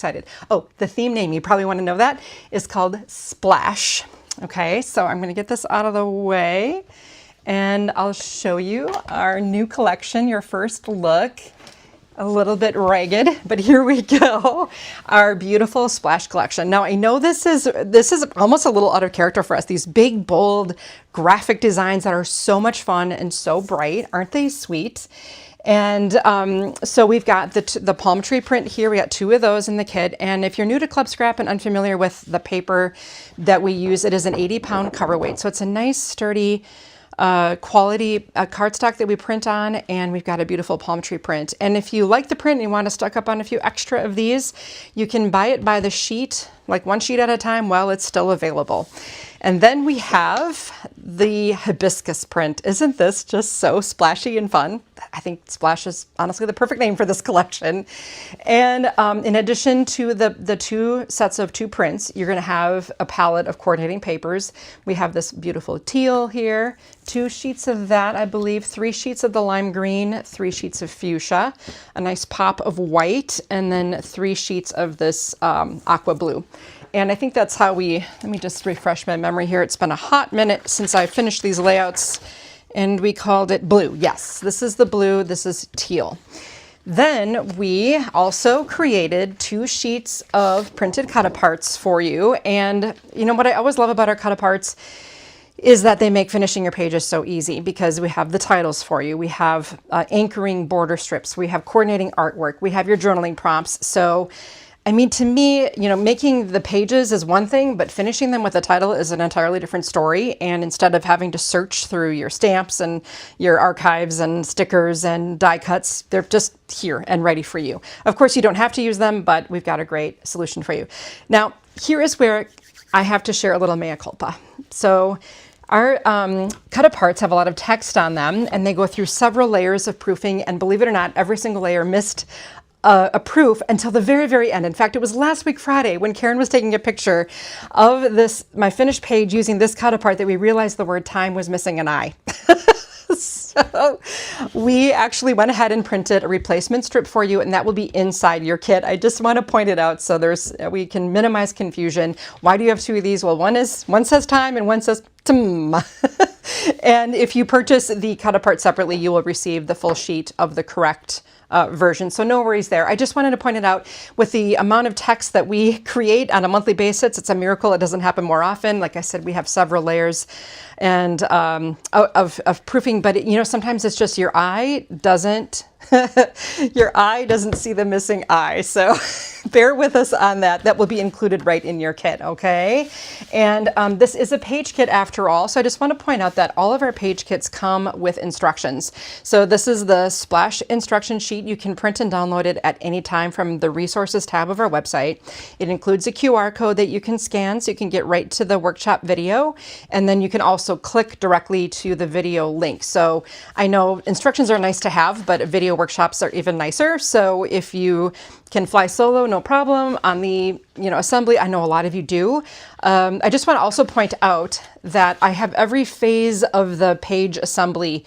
excited. Oh, the theme name, you probably want to know that, is called Splash. Okay, so I'm going to get this out of the way and I'll show you our new collection, your first look. A little bit ragged, but here we go. Our beautiful Splash collection. Now I know this is almost a little out of character for us. These big, bold graphic designs that are so much fun and so bright. Aren't they sweet? And so we've got the palm tree print here. We got 2 of those in the kit. And if you're new to Club Scrap and unfamiliar with the paper that we use, it is an 80-pound cover weight. So it's a nice, sturdy, quality cardstock that we print on, and we've got a beautiful palm tree print. And if you like the print and you want to stock up on a few extra of these, you can buy it by the sheet, like 1 sheet at a time while it's still available. And then we have the hibiscus print. Isn't this just so splashy and fun? I think Splash is honestly the perfect name for this collection. And in addition to the 2 sets of 2 prints, you're going to have a palette of coordinating papers. We have this beautiful teal here, 2 sheets of that, I believe, 3 sheets of the lime green, 3 sheets of fuchsia, a nice pop of white, and then 3 sheets of this aqua blue. And I think that's how let me just refresh my memory here. It's been a hot minute since I finished these layouts, and we called it blue. Yes, this is the blue, this is teal. Then we also created 2 sheets of printed cut-aparts for you. And you know what I always love about our cut-aparts is that they make finishing your pages so easy, because we have the titles for you. We have anchoring border strips. We have coordinating artwork. We have your journaling prompts. So I mean, to me, you know, making the pages is one thing, but finishing them with a title is an entirely different story. And instead of having to search through your stamps and your archives and stickers and die cuts, they're just here and ready for you. Of course, you don't have to use them, but we've got a great solution for you. Now, here is where I have to share a little mea culpa. So our cut-aparts have a lot of text on them, and they go through several layers of proofing. And believe it or not, every single layer missed a proof until the very, very end. In fact, it was last week Friday when Karen was taking a picture of my finished page using this cut-apart that we realized the word time was missing an I. So we actually went ahead and printed a replacement strip for you, and that will be inside your kit. I just want to point it out so we can minimize confusion. Why do you have 2 of these? Well, one says time and one says tum. And if you purchase the cut-apart separately, you will receive the full sheet of the correct version. So no worries there. I just wanted to point it out with the amount of text that we create on a monthly basis. It's a miracle. It doesn't happen more often. Like I said, we have several layers and of proofing, but you know, sometimes it's just your eye doesn't see the missing I. So bear with us on that. That will be included right in your kit, okay? And this is a page kit after all. So I just want to point out that all of our page kits come with instructions. So this is the Splash instruction sheet. You can print and download it at any time from the resources tab of our website. It includes a QR code that you can scan so you can get right to the workshop video. And then you can also click directly to the video link. So I know instructions are nice to have, but video workshops are even nicer. So if you can fly solo, no problem. On the assembly, I know a lot of you do. I just want to also point out that I have every phase of the page assembly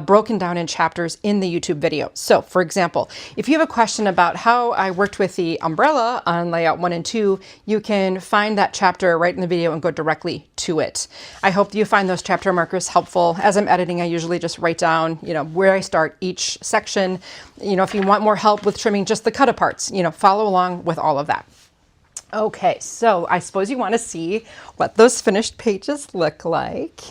broken down in chapters in the YouTube video. So for example, if you have a question about how I worked with the umbrella on layout 1 and 2, you can find that chapter right in the video and go directly to it. I hope you find those chapter markers helpful. As I'm editing, I usually just write down, where I start each section. If you want more help with trimming just the cut-aparts, follow along with all of that. Okay, so I suppose you want to see what those finished pages look like.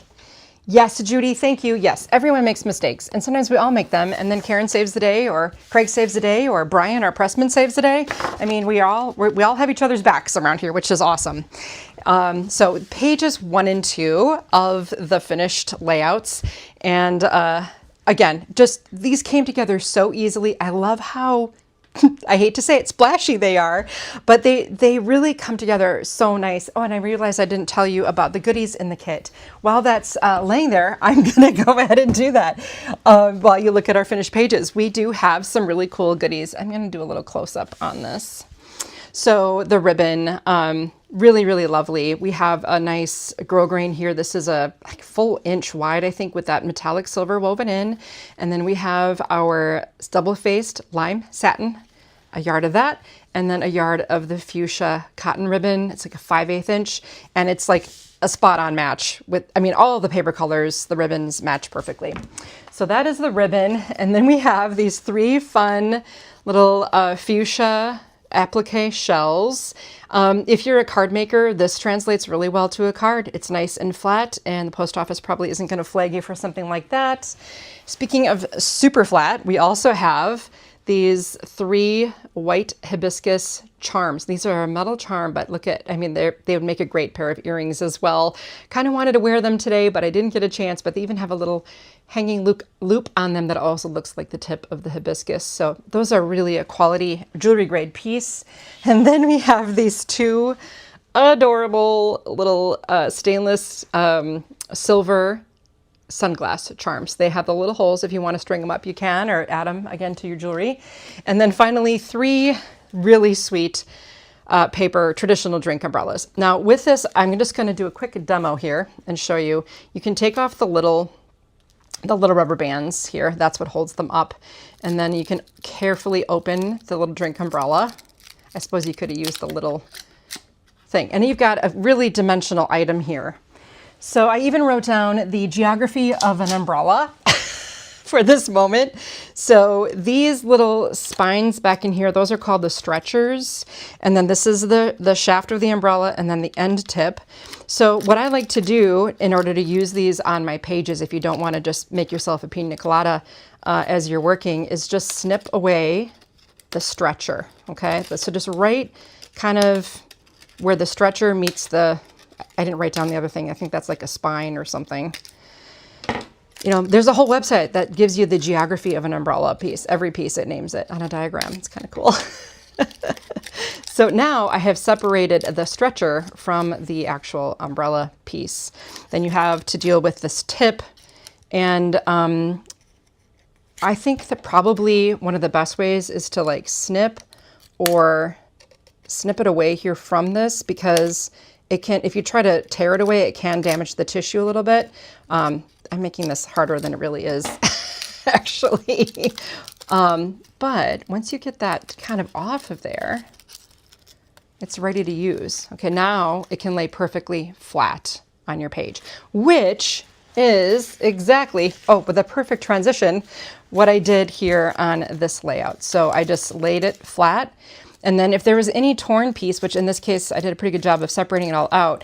Yes, Judy, thank you. Yes, everyone makes mistakes, and sometimes we all make them, and then Karen saves the day, or Craig saves the day, or Brian, our pressman, saves the day. I mean, we all have each other's backs around here, which is awesome. So pages 1 and 2 of the finished layouts, and again, just these came together so easily. I love how I hate to say it, splashy they are, but they really come together so nice. Oh, and I realized I didn't tell you about the goodies in the kit. While that's laying there, I'm gonna go ahead and do that while you look at our finished pages. We do have some really cool goodies. I'm gonna do a little close up on this. So the ribbon, really, really lovely. We have a nice grosgrain here. This is a full inch wide, I think, with that metallic silver woven in. And then we have our double-faced lime satin, a yard of that. and then a yard of the fuchsia cotton ribbon. It's like a 5/8 inch, and it's like a spot on match with, I mean, all of the paper colors, the ribbons match perfectly. So that is the ribbon. And then we have these 3 fun little fuchsia applique shells. If you're a card maker, this translates really well to a card. It's nice and flat, and the post office probably isn't going to flag you for something like that. Speaking of super flat, we also have these 3 white hibiscus charms. These are a metal charm, but look at, I mean, they would make a great pair of earrings as well. Kind of wanted to wear them today, but I didn't get a chance, but they even have a little hanging loop on them that also looks like the tip of the hibiscus. So those are really a quality jewelry grade piece. And then we have these 2 adorable little stainless silver sunglass charms. They have the little holes. If you want to string them up, you can, or add them again to your jewelry. And then finally, 3 really sweet paper traditional drink umbrellas. Now with this, I'm just going to do a quick demo here and show you. You can take off the little rubber bands here. That's what holds them up. And then you can carefully open the little drink umbrella. I suppose you could have used the little thing. And you've got a really dimensional item here. So I even wrote down the geography of an umbrella for this moment. So these little spines back in here, those are called the stretchers. And then this is the shaft of the umbrella, and then the end tip. So what I like to do in order to use these on my pages, if you don't want to just make yourself a pina colada as you're working, is just snip away the stretcher, okay? So just right kind of where the stretcher meets the, I didn't write down the other thing. I think that's like a spine or something. You know, there's a whole website that gives you the geography of an umbrella piece. Every piece, it names it on a diagram. It's kind of cool. So now I have separated the stretcher from the actual umbrella piece. Then you have to deal with this tip. And I think that probably one of the best ways is to like snip it away here from this, because it can, if you try to tear it away, it can damage the tissue a little bit. I'm making this harder than it really is, actually. But once you get that kind of off of there, it's ready to use. Okay, now it can lay perfectly flat on your page, which is exactly, with a perfect transition, what I did here on this layout. So I just laid it flat. And then if there was any torn piece, which in this case, I did a pretty good job of separating it all out,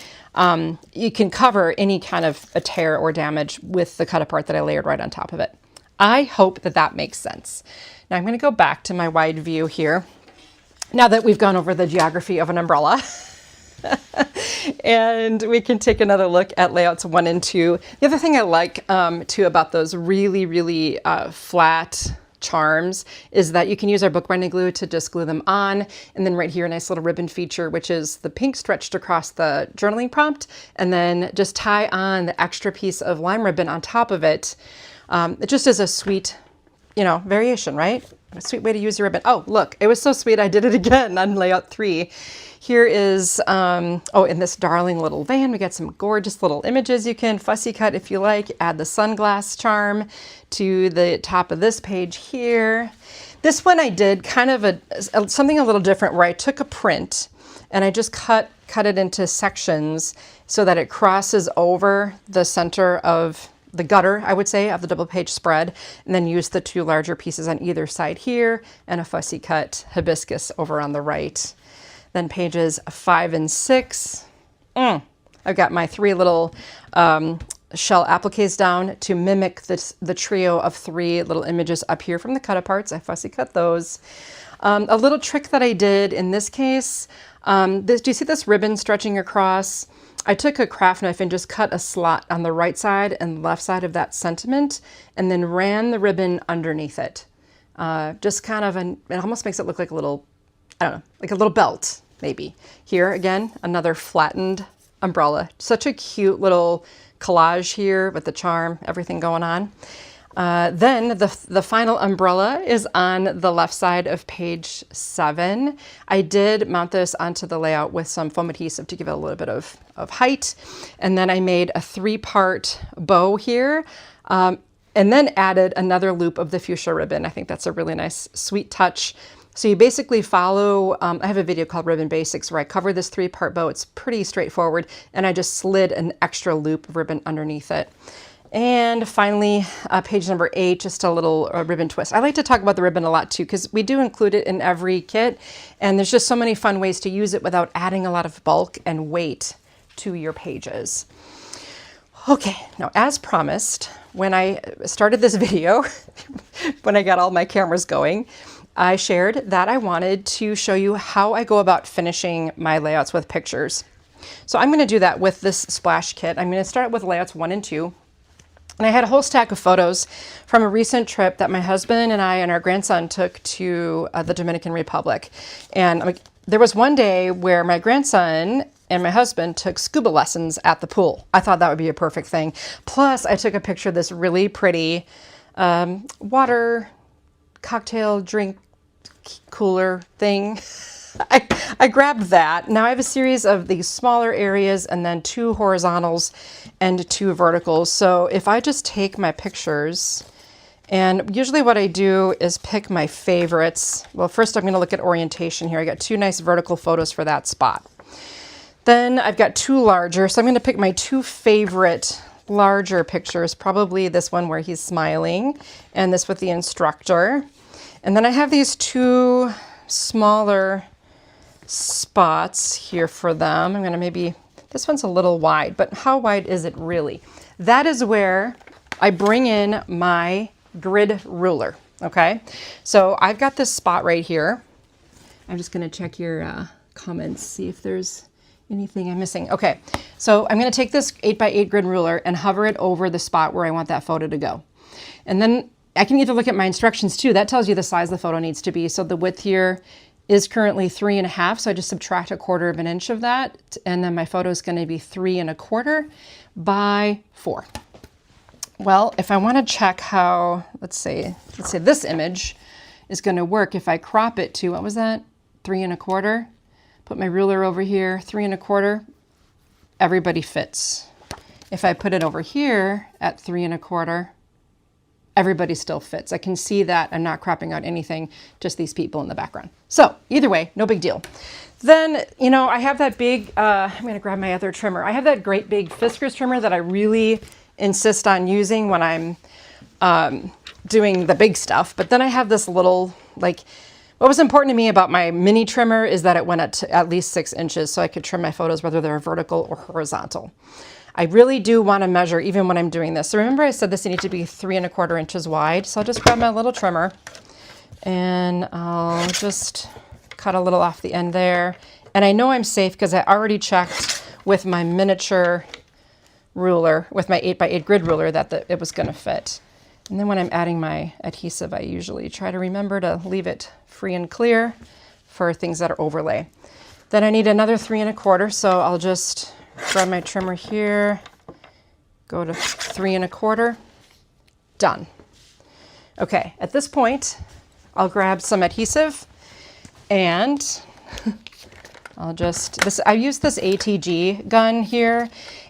you can cover any kind of a tear or damage with the cut apart that I layered right on top of it. I hope that that makes sense. Now I'm going to go back to my wide view here, now that we've gone over the geography of an umbrella. And we can take another look at layouts 1 and 2. The other thing I like too about those really, really flat charms is that you can use our bookbinding glue to just glue them on. And then right here, a nice little ribbon feature, which is the pink stretched across the journaling prompt, and then just tie on the extra piece of lime ribbon on top of it. It just is a sweet, you know, variation, right? A sweet way to use your ribbon. Oh, look, it was so sweet. I did it again on layout 3. Here is, in this darling little van, we got some gorgeous little images you can fussy cut if you like. Add the sunglass charm to the top of this page here. This one I did kind of something a little different, where I took a print and I just cut it into sections so that it crosses over the center of the gutter, I would say, of the double page spread, and then use the 2 larger pieces on either side here and a fussy cut hibiscus over on the right. Then pages 5 and 6, I've got my 3 little shell appliques down to mimic the trio of 3 little images up here from the cut aparts. I fussy cut those. A little trick that I did in this case, do you see this ribbon stretching across? I took a craft knife and just cut a slot on the right side and left side of that sentiment, and then ran the ribbon underneath it. Just kind of it almost makes it look like a little, I don't know, like a little belt, maybe. Here, again, another flattened umbrella. Such a cute little collage here with the charm, everything going on. Then the final umbrella is on the left side of page 7. I did mount this onto the layout with some foam adhesive to give it a little bit of height. And then I made a 3-part bow here. And then added another loop of the fuchsia ribbon. I think that's a really nice, sweet touch. So you basically follow, I have a video called Ribbon Basics where I cover this 3-part bow. It's pretty straightforward, and I just slid an extra loop of ribbon underneath it. And finally, page number 8, just a little ribbon twist. I like to talk about the ribbon a lot too, because we do include it in every kit, and there's just so many fun ways to use it without adding a lot of bulk and weight to your pages. Okay, now as promised, when I started this video, when I got all my cameras going, I shared that I wanted to show you how I go about finishing my layouts with pictures. So I'm going to do that with this splash kit. I'm going to start with layouts 1 and 2. And I had a whole stack of photos from a recent trip that my husband and I and our grandson took to the Dominican Republic. And there was one day where my grandson and my husband took scuba lessons at the pool. I thought that would be a perfect thing. Plus, I took a picture of this really pretty water cocktail drink cooler thing. I grabbed that. Now I have a series of these smaller areas and then 2 horizontals and 2 verticals. So if I just take my pictures, and usually what I do is pick my favorites. Well, first I'm going to look at orientation here. I got 2 nice vertical photos for that spot. Then I've got 2 larger, so I'm going to pick my 2 favorite larger pictures, probably this one where he's smiling and this with the instructor. And then I have these 2 smaller spots here for them. I'm going to maybe, this one's a little wide, but how wide is it really? That is where I bring in my grid ruler, okay? So I've got this spot right here. I'm just going to check your comments, see if there's anything I'm missing. Okay, so I'm going to take this 8x8 grid ruler and hover it over the spot where I want that photo to go. And then I can either look at my instructions too. That tells you the size the photo needs to be. So the width here is currently 3.5. So I just subtract 1/4 of an inch of that. And then my photo is going to be 3.25 by 4. Well, if I want to check how, let's say this image is going to work, if I crop it to, what was that? 3.25. Put my ruler over here, 3.25. Everybody fits. If I put it over here at 3.25, everybody still fits. I can see that I'm not cropping out anything, just these people in the background. So either way, no big deal. Then, you know, I have that big, I'm going to grab my other trimmer. I have that great big Fiskars trimmer that I really insist on using when I'm doing the big stuff. But then I have this little, like, what was important to me about my mini trimmer is that it went at least 6 inches so I could trim my photos whether they're vertical or horizontal. I really do want to measure even when I'm doing this. So remember I said this needs to be 3.25 inches wide. So I'll just grab my little trimmer and I'll just cut a little off the end there. And I know I'm safe because I already checked with my miniature ruler, with my 8x8 grid ruler, that it was going to fit. And then when I'm adding my adhesive, I usually try to remember to leave it free and clear for things that are overlay. Then I need another 3.25, so I'll just grab my trimmer here, go to 3.25, done. Okay, at this point, I'll grab some adhesive and I use this ATG gun here.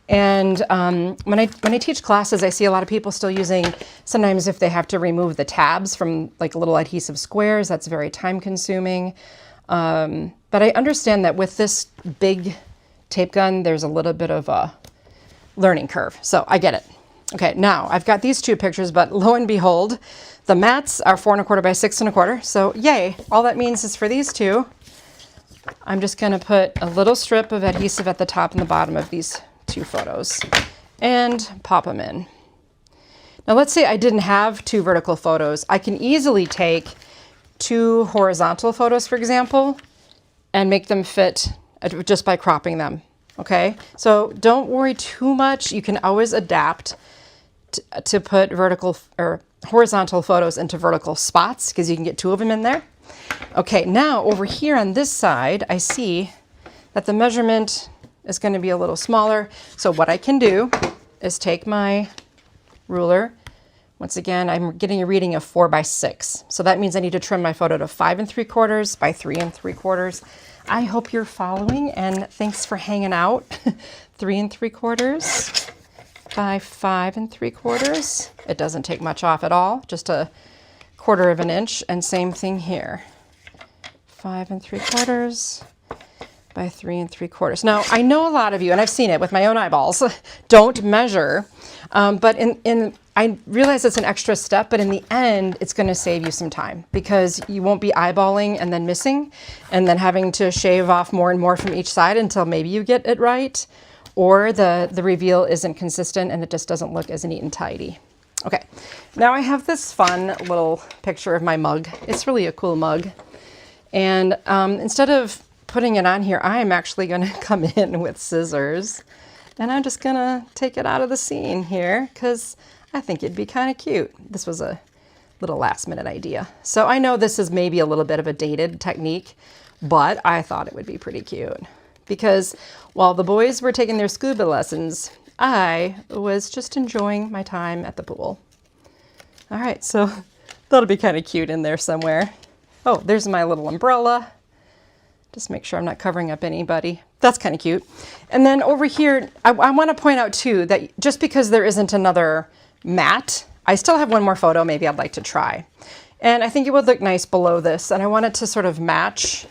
And when I teach classes, I see a lot of people still using, sometimes if they have to remove the tabs from like little adhesive squares, that's very time consuming. But I understand that with this big tape gun, there's a little bit of a learning curve. So I get it. Okay, now I've got these 2 pictures, but lo and behold, the mats are 4.25 by 6.25. So yay, all that means is for these 2, I'm just gonna put a little strip of adhesive at the top and the bottom of these 2 photos and pop them in. Now let's say I didn't have 2 vertical photos. I can easily take 2 horizontal photos, for example, and make them fit just by cropping them, okay? So don't worry too much. You can always adapt to put vertical or horizontal photos into vertical spots because you can get 2 of them in there. Okay, now over here on this side, I see that the measurement is going to be a little smaller. So what I can do is take my ruler. Once again, I'm getting a reading of 4 by 6. So that means I need to trim my photo to 5.75 by 3.75. I hope you're following, and thanks for hanging out. 3.75 by 5.75. It doesn't take much off at all, just 1/4 of an inch. And same thing here. 5 3/4 by 3 3/4. Now, I know a lot of you, and I've seen it with my own eyeballs, don't measure, but I realize it's an extra step, but in the end, it's going to save you some time because you won't be eyeballing and then missing and then having to shave off more and more from each side until maybe you get it right, or the reveal isn't consistent and it just doesn't look as neat and tidy. Okay, now I have this fun little picture of my mug. It's really a cool mug. And instead of putting it on here, I'm actually going to come in with scissors and I'm just going to take it out of the scene here because I think it'd be kind of cute. This was a little last minute idea. So I know this is maybe a little bit of a dated technique, but I thought it would be pretty cute because while the boys were taking their scuba lessons, I was just enjoying my time at the pool. All right, so that'll be kind of cute in there somewhere. Oh, there's my little umbrella. Just make sure I'm not covering up anybody. That's kind of cute. And then over here, I want to point out too that just because there isn't another mat, I still have one more photo maybe I'd like to try. And I think it would look nice below this. And I want it to sort of match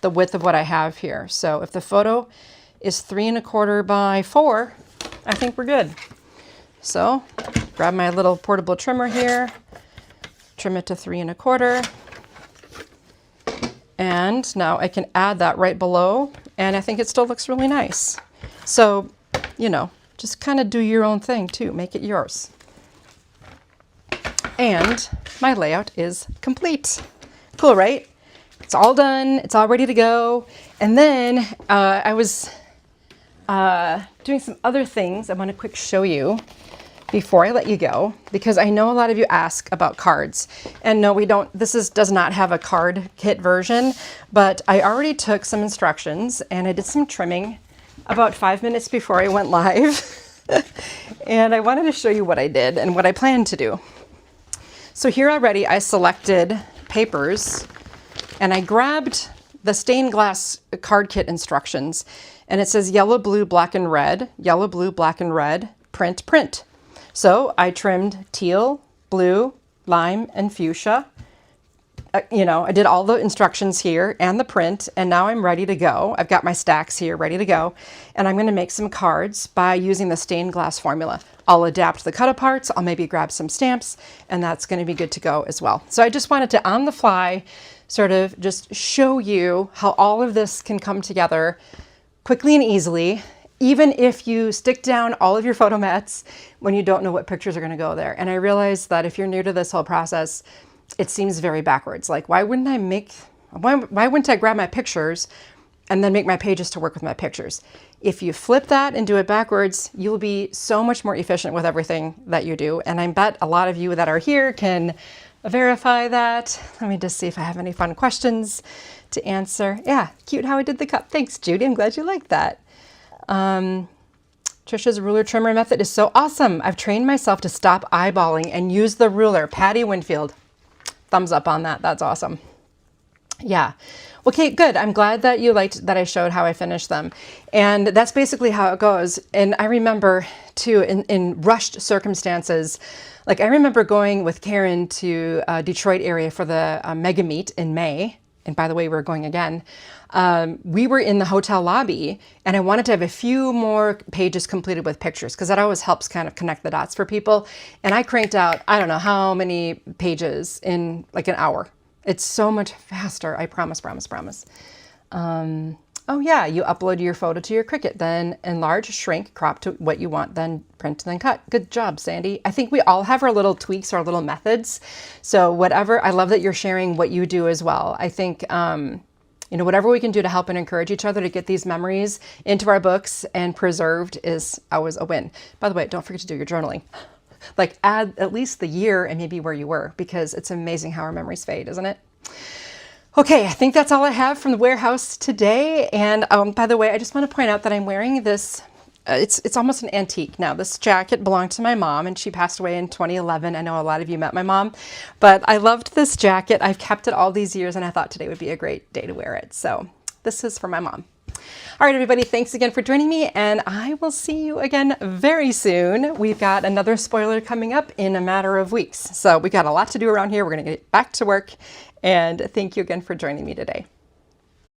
the width of what I have here. So if the photo is 3 1/4 by 4, I think we're good. So grab my little portable trimmer here, trim it to 3 1/4. And now I can add that right below, and I think it still looks really nice. So, you know, just kind of do your own thing too, make it yours. And my layout is complete. Cool, right? It's all done, it's all ready to go. And then I was doing some other things I want to quick show you before I let you go, because I know a lot of you ask about cards. And no, we don't, does not have a card kit version, but I already took some instructions and I did some trimming about 5 minutes before I went live. And I wanted to show you what I did and what I plan to do. So here already I selected papers and I grabbed the stained glass card kit instructions, and it says yellow, blue, black, and red, yellow, blue, black, and red, print, print. So I trimmed teal, blue, lime, and fuchsia. You know, I did all the instructions here and the print, and now I'm ready to go. I've got my stacks here ready to go, and I'm going to make some cards by using the stained glass formula. I'll adapt the cut aparts, I'll maybe grab some stamps, and that's going to be good to go as well. So I just wanted to, on the fly, sort of just show you how all of this can come together quickly and easily, even if you stick down all of your photo mats when you don't know what pictures are going to go there. And I realize that if you're new to this whole process, it seems very backwards. Like, why wouldn't I grab my pictures and then make my pages to work with my pictures? If you flip that and do it backwards, you'll be so much more efficient with everything that you do. And I bet a lot of you that are here can verify that. Let me just see if I have any fun questions to answer. Yeah, cute how I did the cup. Thanks, Judy. I'm glad you liked that. Tricia's ruler trimmer method is so awesome. I've trained myself to stop eyeballing and use the ruler. Patty Winfield. Thumbs up on that. That's awesome. Yeah. Okay, good. I'm glad that you liked that I showed how I finished them. And that's basically how it goes. And I remember too, in rushed circumstances, like I remember going with Karen to Detroit area for the Mega Meet in May. And by the way, we're going again. We were in the hotel lobby and I wanted to have a few more pages completed with pictures because that always helps kind of connect the dots for people. And I cranked out, I don't know how many pages in like an hour. It's so much faster. I promise, promise, promise. Oh yeah, you upload your photo to your Cricut, then enlarge, shrink, crop to what you want, then print, then cut. Good job, Sandy. I think we all have our little tweaks, our little methods. So whatever, I love that you're sharing what you do as well. I think, you know, whatever we can do to help and encourage each other to get these memories into our books and preserved is always a win. By the way, don't forget to do your journaling. Like add at least the year and maybe where you were, because it's amazing how our memories fade, isn't it? Okay, I think that's all I have from the warehouse today. And by the way, I just want to point out that I'm wearing this, it's almost an antique now. This jacket belonged to my mom and she passed away in 2011. I know a lot of you met my mom, but I loved this jacket. I've kept it all these years and I thought today would be a great day to wear it. So this is for my mom. All right, everybody, thanks again for joining me, and I will see you again very soon. We've got another spoiler coming up in a matter of weeks. So we got a lot to do around here. We're going to get back to work, and thank you again for joining me today.